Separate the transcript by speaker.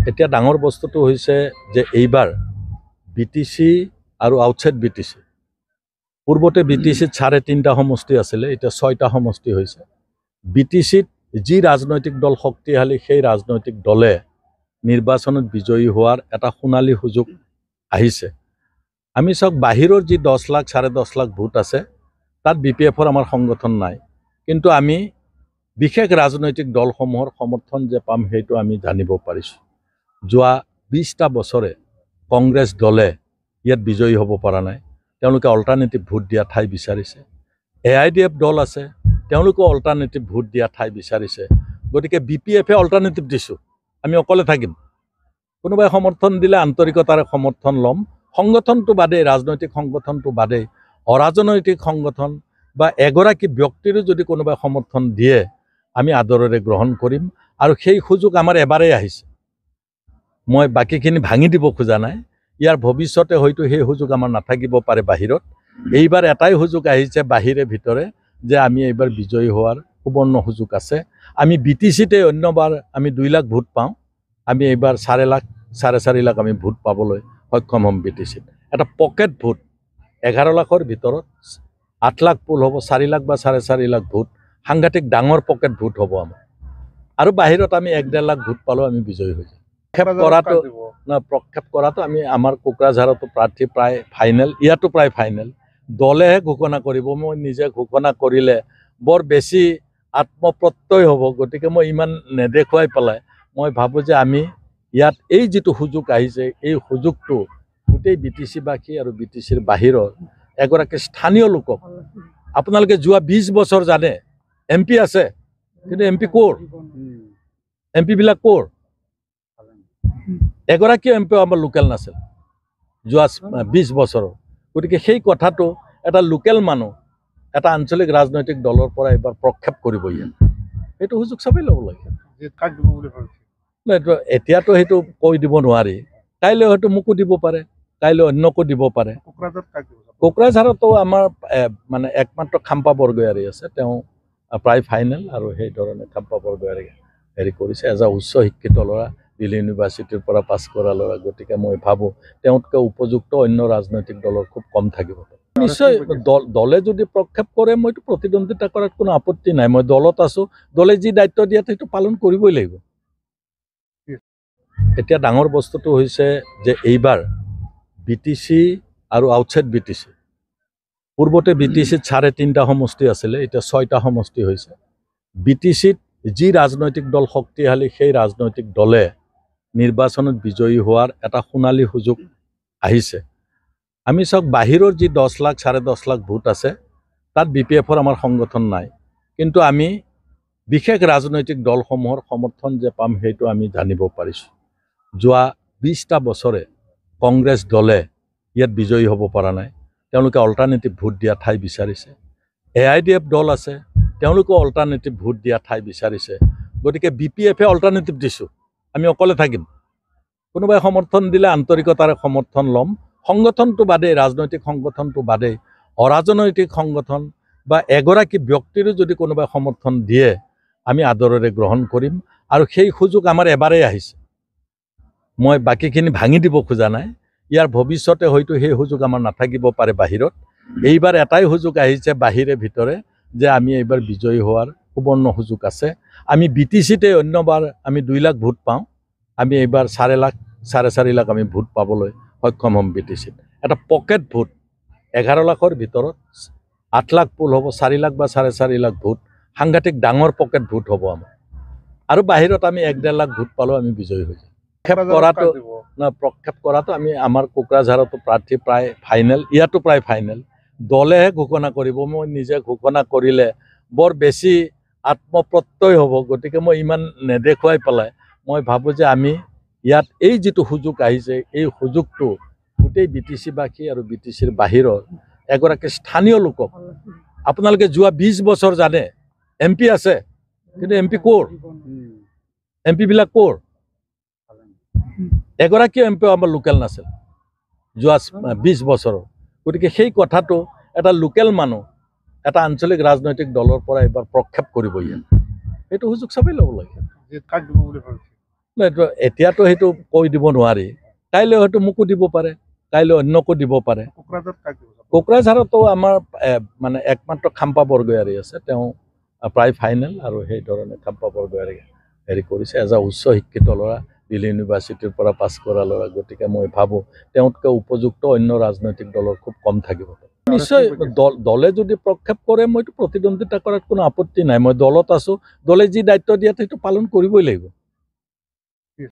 Speaker 1: এতিয়া ডাঙৰ বস্তুটো হৈছে যে এইবাৰ বিটিচি আৰু আউটসাইড বিটিচি পূৰ্বতে বিটিচিত 3.5টা সমষ্টি আছিলে, এতিয়া 6টা সমষ্টি হৈছে। বিটিচিত যি ৰাজনৈতিক দল শক্তিশালী সেই ৰাজনৈতিক দলে নিৰ্বাচনত বিজয়ী হোৱাৰ এটা সোণালী সুযোগ আহিছে। আমি চাওক বাহিৰৰ যি 10 লাখ 10.5 লাখ ভোট আছে তাত BPFৰ আমাৰ সংগঠন নাই, কিন্তু আমি বিশেষ ৰাজনৈতিক দলসমূহৰ সমৰ্থন যে পাম সেইটো আমি জানিব পাৰিছোঁ। যোৱা 20টা বছৰে কংগ্ৰেছ দলে ইয়াত বিজয়ী হ'ব পৰা নাই, তেওঁলোকে অল্টাৰনেটিভ ভোট দিয়া ঠাই বিচাৰিছে। AIDF দল আছে, তেওঁলোকে অল্টাৰনেটিভ ভোট দিয়া ঠাই বিচাৰিছে। গতিকে BPFে অল্টাৰনেটিভ দিছোঁ, আমি অকলে থাকিম। কোনোবাই সমৰ্থন দিলে আন্তৰিকতাৰে সমৰ্থন ল'ম। সংগঠনটো বাদেই, ৰাজনৈতিক সংগঠনটো বাদেই, অৰাজনৈতিক সংগঠন বা এগৰাকী ব্যক্তিৰো যদি কোনোবাই সমৰ্থন দিয়ে আমি আদৰেৰে গ্ৰহণ কৰিম। আৰু সেই সুযোগ আমাৰ এবাৰেই আহিছে, মই বাকীখিনি ভাঙি দিব খোজা নাই। ইয়াৰ ভৱিষ্যতে হয়তো সেই সুযোগ আমাৰ নাথাকিব পাৰে বাহিৰত। এইবাৰ এটাই সুযোগ আহিছে বাহিৰে ভিতৰে যে আমি এইবাৰ বিজয়ী হোৱাৰ সুবৰ্ণ সুযোগ আছে। আমি বিটিচিতে অন্যবাৰ আমি 2 লাখ ভোট পাওঁ, আমি এইবাৰ 4 লাখ 4.5 লাখ আমি ভোট পাবলৈ সক্ষম হ'ম বিটিচিত। এটা পকেট ভোট 11 লাখৰ ভিতৰত 8 লাখ পোল হ'ব, 4 লাখ বা 4.5 লাখ ভোট সাংঘাতিক ডাঙৰ পকেট ভোট হ'ব আমাৰ। আৰু বাহিৰত আমি 1.5 লাখ ভোট পালেও আমি বিজয়ী হৈ যাম। প্ৰক্ষেপ কৰাটো আমি আমাৰ কোকৰাঝাৰতো প্ৰাৰ্থী প্ৰায় ফাইনেল, ইয়াতো প্ৰায় ফাইনেল। দলেহে ঘোষণা কৰিব, মই নিজে ঘোষণা কৰিলে বৰ বেছি আত্মপ্ৰত্যয় হ'ব। গতিকে মই ইমান নেদেখুৱাই পেলাই মই ভাবোঁ যে আমি ইয়াত এই যিটো সুযোগ আহিছে এই সুযোগটো গোটেই বিটিচিবাসী আৰু বিটিচিৰ বাহিৰৰ এগৰাকী স্থানীয় লোকক, আপোনালোকে যোৱা 20 বছৰ জানে MP আছে, কিন্তু MP ক'ৰ? MP বিলাক ক'ৰ? এগৰাকী MPও আমাৰ লোকেল নাছিল যোৱা 20 বছৰৰ। গতিকে সেই কথাটো এটা লোকেল মানুহ এটা আঞ্চলিক ৰাজনৈতিক দলৰ পৰা এবাৰ প্ৰক্ষেপ কৰিব ইয়াত, সেইটো সুযোগ চবেই ল'ব লাগে। এতিয়াতো সেইটো কৈ দিব নোৱাৰি, কাইলৈ হয়তো মোকো দিব পাৰে, কাইলৈ অন্যকো দিব পাৰে। কোকৰাঝাৰতো আমাৰ মানে একমাত্ৰ খাম্পা বৰগয়াৰী আছে, তেওঁ প্ৰায় ফাইনেল আৰু সেইধৰণে খাম্পা বৰগয়াৰী হেৰি কৰিছে। এজন উচ্চ শিক্ষিত ল'ৰা, দিল্লী ইউনিভাৰ্চিটিৰ পৰা পাছ কৰা ল'ৰা। গতিকে মই ভাবোঁ তেওঁতকৈ উপযুক্ত অন্য ৰাজনৈতিক দলৰ খুব কম থাকিব পাৰে। নিশ্চয় দলে যদি প্ৰক্ষেপ কৰে মইতো প্ৰতিদ্বন্দ্বিতা কৰাত কোনো আপত্তি নাই, মই দলত আছোঁ, দলে যি দায়িত্ব দিয়ে সেইটো পালন কৰিবই লাগিব। এতিয়া ডাঙৰ বস্তুটো হৈছে যে এইবাৰ বিটিচি আৰু আউটসাইড বিটিচি পূৰ্বতে বিটিচিত 3.5টা সমষ্টি আছিলে, এতিয়া 6টা সমষ্টি হৈছে। বিটিচিত যি ৰাজনৈতিক দল শক্তিশালী সেই ৰাজনৈতিক দলে নিৰ্বাচনত বিজয়ী হোৱাৰ এটা সোণালী সুযোগ আহিছে। আমি চাওক বাহিৰৰ যি 10 লাখ 10.5 লাখ ভোট আছে তাত BPFৰ আমাৰ সংগঠন নাই, কিন্তু আমি বিশেষ ৰাজনৈতিক দলসমূহৰ সমৰ্থন যে পাম সেইটো আমি জানিব পাৰিছোঁ। যোৱা 20টা বছৰে কংগ্ৰেছ দলে ইয়াত বিজয়ী হ'ব পৰা নাই, তেওঁলোকে অল্টাৰনেটিভ ভোট দিয়া ঠাই বিচাৰিছে। AIDF দল আছে, তেওঁলোকে অল্টাৰনেটিভ ভোট দিয়া ঠাই বিচাৰিছে। গতিকে BPFে অল্টাৰনেটিভ দিছোঁ, আমি অকলে থাকিম। কোনোবাই সমৰ্থন দিলে আন্তৰিকতাৰে সমৰ্থন ল'ম। সংগঠনটো বাদেই, ৰাজনৈতিক সংগঠনটো বাদেই, অৰাজনৈতিক সংগঠন বা এগৰাকী ব্যক্তিৰো যদি কোনোবাই সমৰ্থন দিয়ে আমি আদৰেৰে গ্ৰহণ কৰিম। আৰু সেই সুযোগ আমাৰ এবাৰেই আহিছে, মই বাকীখিনি ভাঙি দিব খোজা নাই। ইয়াৰ ভৱিষ্যতে হয়তো সেই সুযোগ আমাৰ নাথাকিব পাৰে বাহিৰত। এইবাৰ এটাই সুযোগ আহিছে বাহিৰে ভিতৰে যে আমি এইবাৰ বিজয়ী হোৱাৰ সুবৰ্ণ সুযোগ আছে। আমি বিটিচিতে অন্যবাৰ আমি 2 লাখ ভোট পাওঁ, আমি এইবাৰ 4 লাখ 4.5 লাখ আমি ভোট পাবলৈ সক্ষম হ'ম বিটিচিত। এটা পকেট ভোট 11 লাখৰ ভিতৰত 8 লাখ পোল হ'ব, 4 লাখ বা 4.5 লাখ ভোট সাংঘাতিক ডাঙৰ পকেট ভোট হ'ব আমাৰ। আৰু বাহিৰত আমি 1.5 লাখ ভোট পালেও আমি বিজয়ী হৈ যাম। প্ৰক্ষেপ কৰাটো আমি আমাৰ কোকৰাঝাৰতো প্ৰাৰ্থী প্ৰায় ফাইনেল, ইয়াতো প্ৰায় ফাইনেল। দলেহে ঘোষণা কৰিব, মই নিজে ঘোষণা কৰিলে বৰ বেছি আত্মপ্ৰত্যয় হ'ব। গতিকে মই ইমান নেদেখুৱাই পেলাই মই ভাবোঁ যে আমি ইয়াত এই যিটো সুযোগ আহিছে এই সুযোগটো গোটেই বিটিচিবাসী আৰু বিটিচিৰ বাহিৰৰ এগৰাকী স্থানীয় লোকক, আপোনালোকে যোৱা 20 বছৰ জানে MP আছে, কিন্তু MP ক'ৰ? MP বিলাক ক'ৰ? এগৰাকী MPও আমাৰ লোকেল নাছিল যোৱা 20 বছৰৰ। গতিকে সেই কথাটো এটা লোকেল মানুহ এটা আঞ্চলিক ৰাজনৈতিক দলৰ পৰা এবাৰ প্ৰক্ষেপ কৰিব ইয়াত, সেইটো সুযোগ চবেই ল'ব লাগে। এতিয়াতো সেইটো কৈ দিব নোৱাৰি, কাইলৈ হয়তো মোকো দিব পাৰে, কাইলৈ অন্যকো দিব পাৰে। কোকৰাঝাৰতো আমাৰ মানে একমাত্ৰ খাম্পা বৰগয়াৰী আছে, তেওঁ প্ৰায় ফাইনেল, আৰু সেইধৰণে খাম্পা বৰগয়াৰী হেৰি কৰিছে। এজন উচ্চ শিক্ষিত ল'ৰা, দিল্লী ইউনিভাৰ্চিটিৰ পৰা পাছ কৰা ল'ৰা, গতিকে মই ভাবোঁ তেওঁতকৈ উপযুক্ত অন্য ৰাজনৈতিক দলৰ খুব কম থাকিব। নিশ্চয় দলে যদি প্ৰক্ষেপ কৰে মইতো প্ৰতিদ্বন্দ্বিতা কৰাত কোনো আপত্তি নাই। মই দলত আছোঁ, দলে যি দায়িত্ব দিয়ে সেইটো পালন কৰিবই লাগিব।